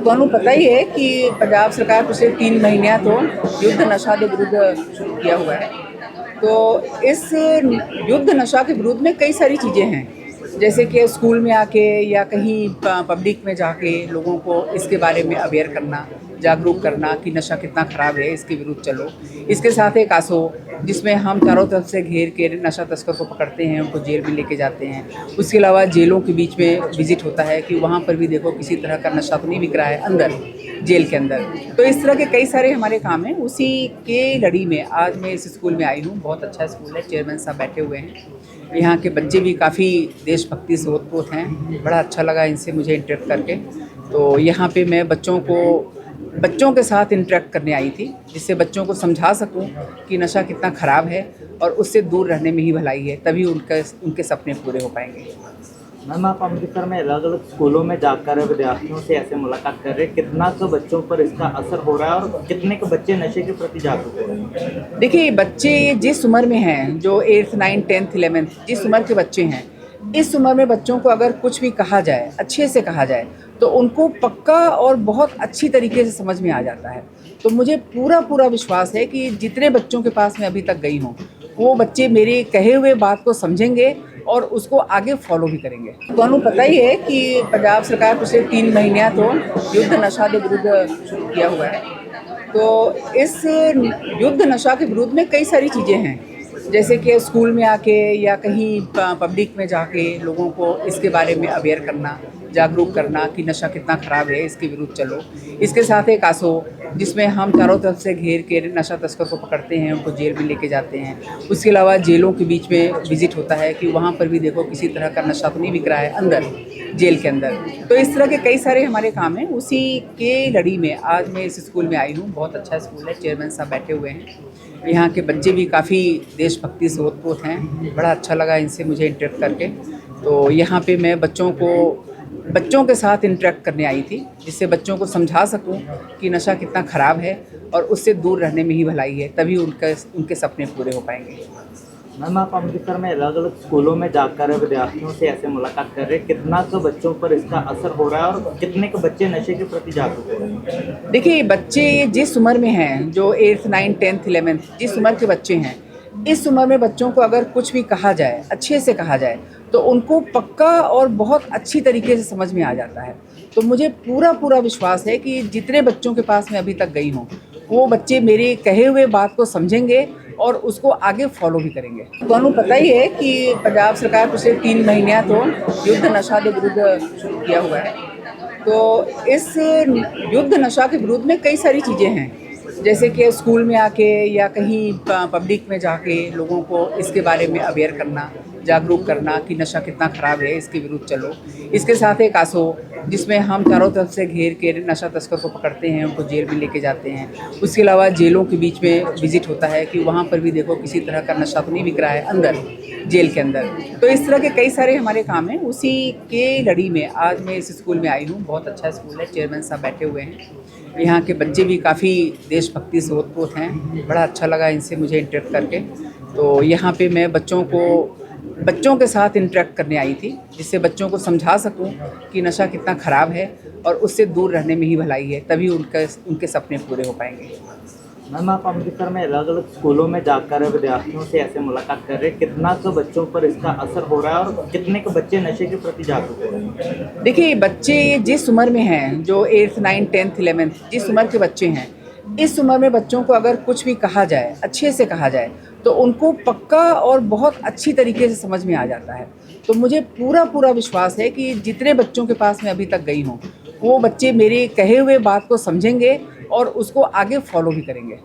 ਤੁਹਾਨੂੰ पता ही है कि पंजाब सरकार पिछले 3 महीने तो युद्ध नशा के विरुद्ध शुरू किया हुआ है। तो इस युद्ध नशा के विरुद्ध में कई सारी चीज़ें हैं, जैसे कि स्कूल में आके या कहीं पब्लिक में जाके लोगों को इसके बारे में अवेयर करना, जागरूक करना कि नशा कितना ख़राब है, इसके विरुद्ध चलो। इसके साथ एक आसो जिसमें हम चारों तरफ से घेर के नशा तस्कर को पकड़ते हैं, उनको जेल में लेके जाते हैं। उसके अलावा जेलों के बीच में विज़िट होता है कि वहाँ पर भी देखो किसी तरह का नशा तो नहीं बिक रहा है अंदर, जेल के अंदर। तो इस तरह के कई सारे हमारे काम हैं। उसी के लड़ी में आज मैं इस स्कूल में आई हूँ। बहुत अच्छा स्कूल है, चेयरमैन साहब बैठे हुए हैं। यहाँ के बच्चे भी काफ़ी देशभक्ति से ओतप्रोत हैं। बड़ा अच्छा लगा इनसे मुझे इंटरेक्ट करके। तो यहाँ पे मैं बच्चों के साथ इंटरेक्ट करने आई थी, जिससे बच्चों को समझा सकूं कि नशा कितना ख़राब है और उससे दूर रहने में ही भलाई है, तभी उनके सपने पूरे हो पाएंगे। मैम, आप अमृतसर में अलग अलग स्कूलों में जाकर विद्यार्थियों से ऐसे मुलाकात कर रहे हैं, कितना तो बच्चों पर इसका असर हो रहा है और कितने के बच्चे नशे के प्रति जागरूक हो रहे हैं? देखिए, बच्चे जिस उम्र में हैं, जो 8th 9th 10th 11th जिस उम्र के बच्चे हैं, इस उम्र में बच्चों को अगर कुछ भी कहा जाए, अच्छे से कहा जाए, तो उनको पक्का और बहुत अच्छी तरीके से समझ में आ जाता है। तो मुझे पूरा विश्वास है कि जितने बच्चों के पास मैं अभी तक गई हूँ, वो बच्चे मेरे कहे हुए बात को समझेंगे और उसको आगे फॉलो भी करेंगे। ਤੁਹਾਨੂੰ पता ही है कि पंजाब सरकार पिछले 3 महीने तो युद्ध नशा के विरुद्ध शुरू किया हुआ है। तो इस युद्ध नशा के विरुद्ध में कई सारी चीज़ें हैं, जैसे कि स्कूल में आके या कहीं पब्लिक में जाके लोगों को इसके बारे में अवेयर करना, जागरूक करना कि नशा कितना ख़राब है, इसके विरुद्ध चलो। इसके साथ एक आसो जिसमें हम चारों तरफ से घेर के नशा तस्कर को पकड़ते हैं, उनको जेल में लेके जाते हैं। उसके अलावा जेलों के बीच में विज़िट होता है कि वहाँ पर भी देखो किसी तरह का नशा तो नहीं बिक रहा है अंदर, जेल के अंदर। तो इस तरह के कई सारे हमारे काम हैं। उसी के लड़ी में आज मैं इस स्कूल में आई हूँ। बहुत अच्छा स्कूल है, चेयरमैन साहब बैठे हुए हैं। यहाँ के बच्चे भी काफ़ी देशभक्ति से ओतप्रोत हैं। बड़ा अच्छा लगा इनसे मुझे इंटरेक्ट करके। तो यहाँ पे मैं बच्चों के साथ इंटरेक्ट करने आई थी, जिससे बच्चों को समझा सकूं कि नशा कितना ख़राब है और उससे दूर रहने में ही भलाई है, तभी उनके सपने पूरे हो पाएंगे। मैम, आप अमृतसर में अलग अलग स्कूलों में जाकर विद्यार्थियों से ऐसे मुलाकात कर रहे हैं, कितना तो बच्चों पर इसका असर हो रहा है और कितने के बच्चे नशे के प्रति जागरूक हो रहे हैं? देखिए, बच्चे जिस उम्र में हैं, जो 8th 9th 10th 11th जिस उम्र के बच्चे हैं, इस उम्र में बच्चों को अगर कुछ भी कहा जाए, अच्छे से कहा जाए, तो उनको पक्का और बहुत अच्छी तरीके से समझ में आ जाता है। तो मुझे पूरा विश्वास है कि जितने बच्चों के पास मैं अभी तक गई हूँ, वो बच्चे मेरे कहे हुए बात को समझेंगे और उसको आगे फॉलो भी करेंगे। ਤੁਹਾਨੂੰ पता ही है कि पंजाब सरकार पिछले 3 महीने तो युद्ध नशा के विरुद्ध शुरू किया हुआ है। तो इस युद्ध नशा के विरुद्ध में कई सारी चीज़ें हैं, जैसे कि स्कूल में आके या कहीं पब्लिक में जाके लोगों को इसके बारे में अवेयर करना, जागरूक करना कि नशा कितना ख़राब है, इसके विरुद्ध चलो। इसके साथ एक आसो जिसमें हम चारों तरफ से घेर के नशा तस्कर को पकड़ते हैं, उनको जेल में लेके जाते हैं। उसके अलावा जेलों के बीच में विज़िट होता है कि वहाँ पर भी देखो किसी तरह का नशा तो नहीं बिक रहा है अंदर, जेल के अंदर। तो इस तरह के कई सारे हमारे काम हैं। उसी के लड़ी में आज मैं इस स्कूल में आई हूँ। बहुत अच्छा स्कूल है, चेयरमैन साहब बैठे हुए हैं। यहाँ के बच्चे भी काफ़ी देशभक्ति से ओतप्रोत हैं। बड़ा अच्छा लगा इनसे मुझे इंटरेक्ट करके। तो यहाँ पे मैं बच्चों के साथ इंटरेक्ट करने आई थी, जिससे बच्चों को समझा सकूं कि नशा कितना ख़राब है और उससे दूर रहने में ही भलाई है, तभी उनके सपने पूरे हो पाएंगे। मैम, आप अमृतसर में अलग अलग स्कूलों में जाकर विद्यार्थियों से ऐसे मुलाकात कर रहे हैं, कितना तो बच्चों पर इसका असर हो रहा है और कितने के बच्चे नशे के प्रति जागरूक हो रहे हैं? देखिए, बच्चे जिस उम्र में हैं, जो 8th 9th 10th 11th जिस उम्र के बच्चे हैं, इस उम्र में बच्चों को अगर कुछ भी कहा जाए, अच्छे से कहा जाए, तो उनको पक्का और बहुत अच्छी तरीके से समझ में आ जाता है। तो मुझे पूरा विश्वास है कि जितने बच्चों के पास मैं अभी तक गई हूँ, वो बच्चे मेरे कहे हुए बात को समझेंगे और उसको आगे फॉलो भी करेंगे।